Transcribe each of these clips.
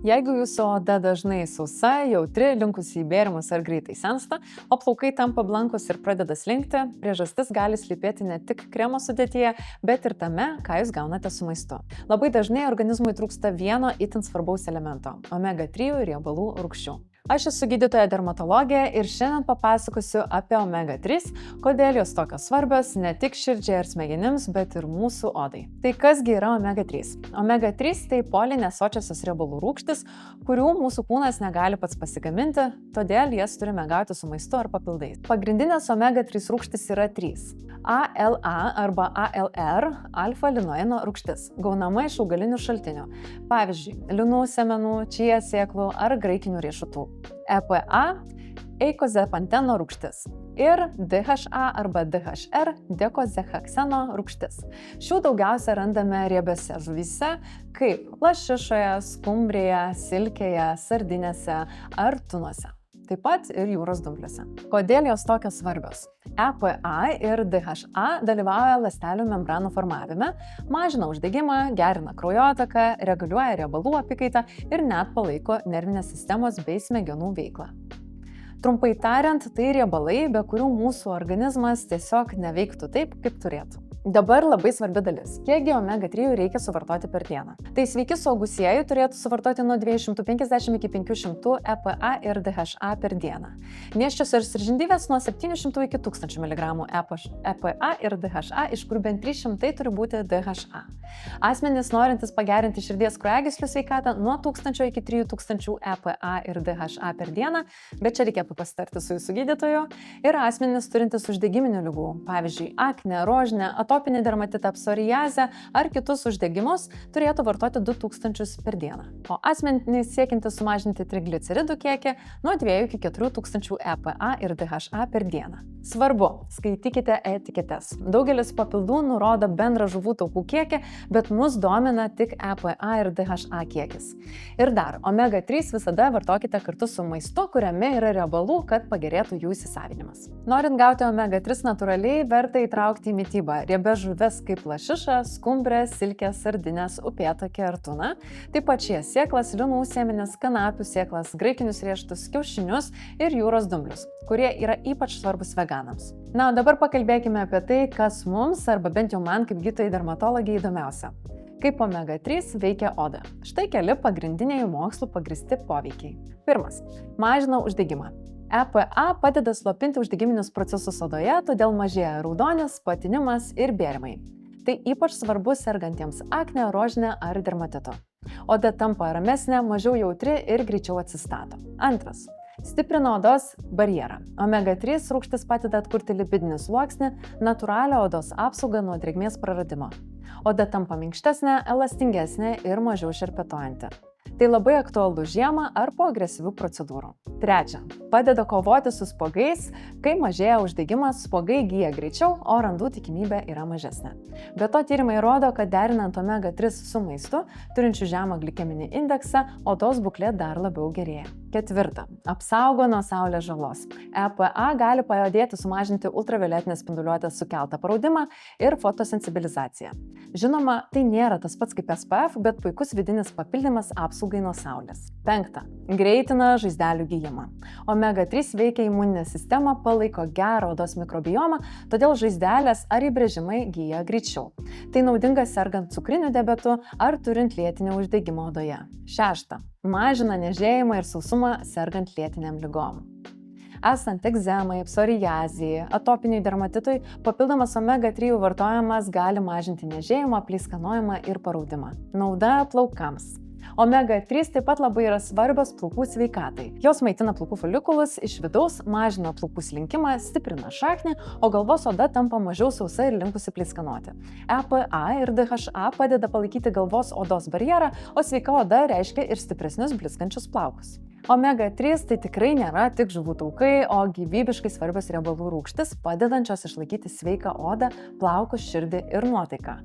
Jeigu jūsų oda dažnai sausa, jautri, linkusi į bėrimus ar greitai sensta, o plaukai tampa blankus ir pradeda slinkti, priežastis gali slypėti ne tik kremo sudėtyje, bet ir tame, ką jūs gaunate su maistu. Labai dažnai organizmui trūksta vieno itin svarbaus elemento – omega-3 riebalų rūgščių. Aš esu gydytoja dermatologė ir šiandien papasakosiu apie omega-3, kodėl jos tokios svarbios ne tik širdžiai ir smegenims, bet ir mūsų odai. Tai kasgi yra omega-3? Omega-3 tai polinesočiosios riebalų rūgštys, kurių mūsų kūnas negali pats pasigaminti, todėl jas turime gauti su maistu ar papildais. Pagrindinės omega-3 rūgštys yra 3. ALA arba ALR – alfa-linoeno rūgštis, gaunama iš augalinių šaltinių, pavyzdžiui, linų sėmenų, čia sėklų ar graikinių riešutų. EPA – eikozepanteno rūgštis ir DHA arba DHR – dekozehekseno rūgštis. Šių daugiausia randame riebiose žuvyse, kaip lašišoje, skumbrėje, silkėje, sardinėse ar tunuose. Taip pat ir jūros dumbliuose. Kodėl jos tokios svarbios? EPA ir DHA dalyvauja ląstelių membranų formavime, mažina uždegimą, gerina kraujotaką, reguliuoja riebalų apykaitą ir net palaiko nervinės sistemos bei smegenų veiklą. Trumpai tariant, tai riebalai, be kurių mūsų organizmas tiesiog neveiktų taip, kaip turėtų. Dabar labai svarbi dalis. Kiekgi omega-3 reikia suvartoti per dieną? Tai sveiki suaugusieji turėtų suvartoti nuo 250 iki 500 EPA ir DHA per dieną. Nėščios ir žindyvės nuo 700 iki 1000 mg EPA ir DHA, iš kur bent 300 turi būti DHA. Asmenys norintys pagerinti širdies kraujagyslių sveikatą nuo 1000 iki 3000 EPA ir DHA per dieną, bet čia reikėtų pasitarti su jūsų gydytoju, ir asmenys turintys uždegiminių ligų, pavyzdžiui, akne, rožinę, atopinį dermatitą, psoriazę ar kitus uždegimus, turėtų vartoti 2000 per dieną. O asmenys siekiantys sumažinti trigliceridų kiekį nuo 2 iki 4000 EPA ir DHA per dieną. Svarbu, skaitykite etiketes. Daugelis papildų nurodo bendrą žuvų taukų kiekį, bet mus domina tik EPA ir DHA kiekis. Ir dar, omega-3 visada vartokite kartu su maistu, kuriame yra riebalų, kad pagerėtų jų įsisavinimas. Norint gauti omega-3 natūraliai, verta įtraukti į mitybą riebias žuvis kaip lašiša, skumbrė, silkė, sardinės, upėtakė ar tuna, taip pat šias sėklas, linų sėmenis, kanapių sėklas, graikinius riešutus, kiaušinius ir jūros dumblius, kurie yra ypač svarbus veganams. Na, o dabar pakalbėkime apie tai, kas mums, arba bent jau man kaip gydytojai dermatologiai įdomiausia. Kaip omega-3 veikia odą. Štai keli pagrindiniai mokslų pagristi poveikiai. Pirmas. Mažina uždegimą. EPA padeda slopinti uždegiminius procesus odoje, todėl mažėja raudonis, patinimas ir bėrimai. Tai ypač svarbu sergantiems akne, rožinę ar dermatitu. Oda tampa ramesnė, mažiau jautri ir greičiau atsistato. Antras. Stiprina odos barjerą. Omega-3 rūgštis padeda atkurti lipidinį sluoksnį, natūralią odos apsaugą nuo drėgmės praradimo. Oda tampa minkštesnė, elastingesnė ir mažiau šerpetojanti. Tai labai aktualu žiemą ar po agresyvių procedūrų. Trečia. Padeda kovoti su spuogais, kai mažėja uždegimas, spuogai gyja greičiau, o randų tikimybė yra mažesnė. Be to tyrimai rodo, kad derinant omega-3 su maistu, turinčiu žemą glikeminį indeksą, odos būklė dar labiau gerėja. Ketvirta. Apsaugo nuo saulės žalos. EPA gali padėti sumažinti ultravioletinės spinduliuotės sukeltą paraudimą ir fotosensibilizaciją. Žinoma, tai nėra tas pats kaip SPF, bet puikus vidinis papildymas apsaugai nuo saulės. Penkta. Greitina žaizdelių gijimą. Omega-3 veikia imuninę sistemą, palaiko gerą odos mikrobiomą, todėl žaizdelės ar įbrėžimai gyja greičiau. Tai naudinga sergant cukriniu diabetu ar turint lėtinį uždegimą odoje. Šešta. Mažina niežėjimą ir sausumą sergant lėtiniam ligom. Esant egzemai, psoriazijai, atopiniui dermatitui, papildomas omega-3 vartojimas gali mažinti niežėjimą, pleiskanojimą ir paraudimą. Nauda plaukams. Omega-3 taip pat labai yra svarbios plaukų sveikatai. Jos maitina plaukų folikulus iš vidaus, mažina plaukų slinkimą, stiprina šaknį, o galvos oda tampa mažiau sausa ir linkusi pleiskanoti. EPA ir DHA padeda palaikyti galvos odos barjerą, o sveika oda reiškia ir stipresnius blizgančius plaukus. Omega 3 tai tikrai nėra tik žuvų taukai, o gyvybiškai svarbios riebalų rūgštis, padedančios išlaikyti sveiką odą, plaukus, širdį ir nuotaiką.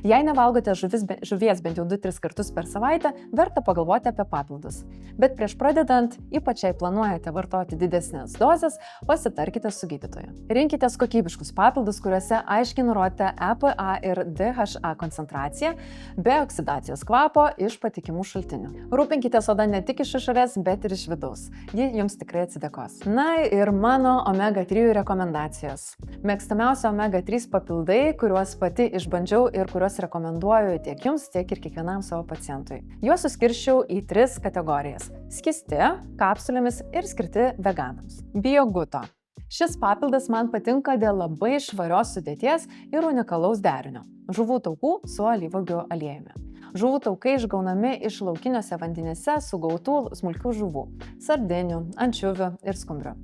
Jei nevalgote žuvies bent jau 2-3 kartus per savaitę, verta pagalvoti apie papildus. Bet prieš pradedant, ypač jei planuojate vartoti didesnės dozes, pasitarkite su gydytoju. Rinkitės kokybiškus papildus, kuriuose aiškiai nurodote EPA ir DHA koncentraciją, be oksidacijos kvapo iš patikimų šaltinių. Rūpinkitės oda ne tik iš išorės, bet ir iš vidaus. Ji jums tikrai atsidėkos. Na ir mano omega 3 rekomendacijos. Mėgstamiausi omega 3 papildai, kuriuos pati išbandžiau ir kuriuos rekomenduoju tiek jums, tiek ir kiekvienam savo pacientui. Juos suskirščiau į 3 kategorijas – skisti, kapsulėmis ir skirti veganams. Bioguto. Šis papildas man patinka dėl labai švarios sudėties ir unikalaus derinio – žuvų taukų su alyvuogių aliejumi. Žuvų taukai išgaunami iš laukiniuose vandenyse sugautų smulkių žuvų – sardinių, ančiuvių ir skumbrių.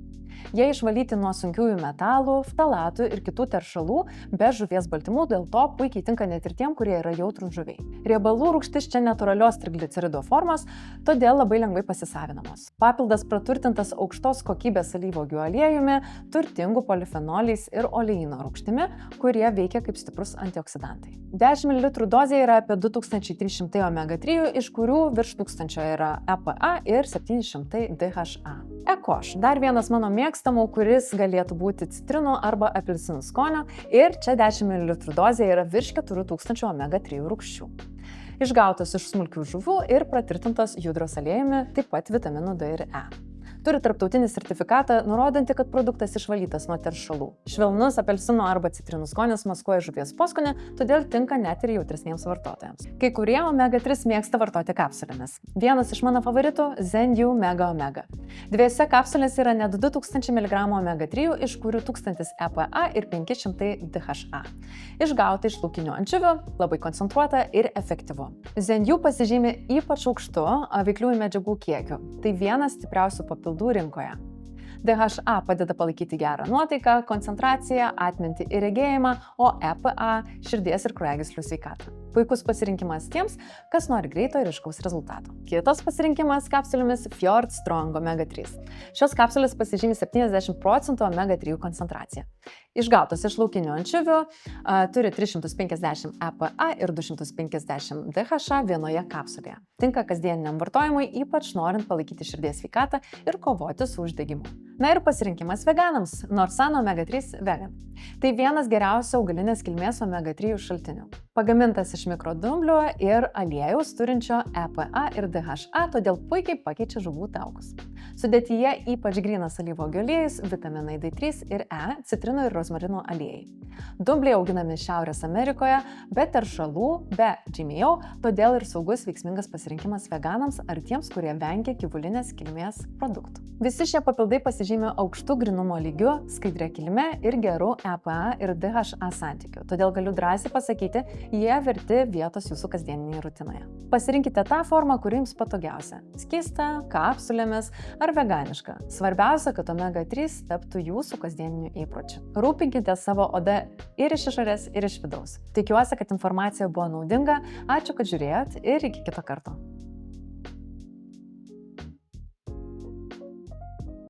Jie išvalyti nuo sunkiųjų metalų, ftalatų ir kitų teršalų be žuvies baltymų, dėl to puikiai tinka net ir tiem, kurie yra jautrūs žuviai. Riebalų rūgštis čia natūralios triglicerido formos, todėl labai lengvai pasisavinamos. Papildas praturtintas aukštos kokybės alyvuogių aliejumi, turtingų polifenoliais ir oleino rūgštimi, kurie veikia kaip stiprus antioksidantai. 10 ml dozė yra apie 2300 omega 3, iš kurių virš 1000 yra EPA ir 700 DHA. Ekoš – dar vienas mano mėgstamų, kuris galėtų būti citrinų arba apelsinų skonio, ir čia 10 ml dozė yra virš 4000 omega 3 rūgščių. Išgautos iš smulkių žuvų ir praturtintos judros aliejumi, taip pat vitaminų D ir E. Turi tarptautinį sertifikatą, nurodantį, kad produktas išvalytas nuo teršalų. Švelnus apelsinų arba citrinų skonis maskuoja žuvies poskonį, todėl tinka net ir jautresniems vartotojams. Kai kurie omega 3 mėgsta vartoti kapsulėmis. Vienas iš mano favoritų – Zenju Mega Omega. Dviejose kapsulėse yra net 2000 mg omega 3, iš kurių 1000 EPA ir 500 DHA. Išgauta iš laukinių ančiuvių, labai koncentruota ir efektyvu. Zenju pasižymi ypač aukštu veikliųjų medžiagų kiekiu. Tai vienas stipriausių papildų rinkoje. DHA padeda palaikyti gerą nuotaiką, koncentraciją, atmintį ir regėjimą, o EPA – širdies ir kraujagyslių sveikatą. Puikus pasirinkimas tiems, kas nori greito ir aiškaus rezultato. Kitas pasirinkimas kapsulėmis Fjord Strong Omega 3. Šios kapsulės pasižymi 70% omega 3 koncentraciją. Išgautos iš laukinių ančiuvių, turi 350 EPA ir 250 DHA vienoje kapsulėje. Tinka kasdieniniam vartojimui, ypač norint palaikyti širdies sveikatą ir kovoti su uždegimu. Na ir pasirinkimas veganams – Norsan Omega 3 Vegan. Tai vienas geriausių augalinės kilmės omega 3 šaltinių. Pagamintas iš mikrodumblių ir aliejaus turinčio EPA ir DHA, todėl puikiai pakeičia žuvų taukus. Sudėtyje ypač grynas alyvuogių aliejus, vitaminai D3 ir E, citrinų ir rozmarinų aliejai. Dumbliai auginami Šiaurės Amerikoje, be teršalų, be GMO, todėl ir saugus veiksmingas pasirinkimas veganams ar tiems, kurie vengia gyvulinės kilmės produktų. Visi šie papildai pasižymi aukštų grynumo lygiu, skaidria kilme ir geru EPA ir DHA santykiu. Todėl galiu drąsiai pasakyti, jie verti vietos jūsų kasdieninėje rutinoje. Pasirinkite tą formą, kuri jums patogiausia – skystą, kapsulėmis ar veganišką. Svarbiausia, kad omega 3 taptų jūsų kasdieniniu įpročiu. Rūpinkite savo odą ir iš išorės, ir iš vidaus. Tikiuosi, kad informacija buvo naudinga. Ačiū, kad žiūrėjot ir iki kito karto.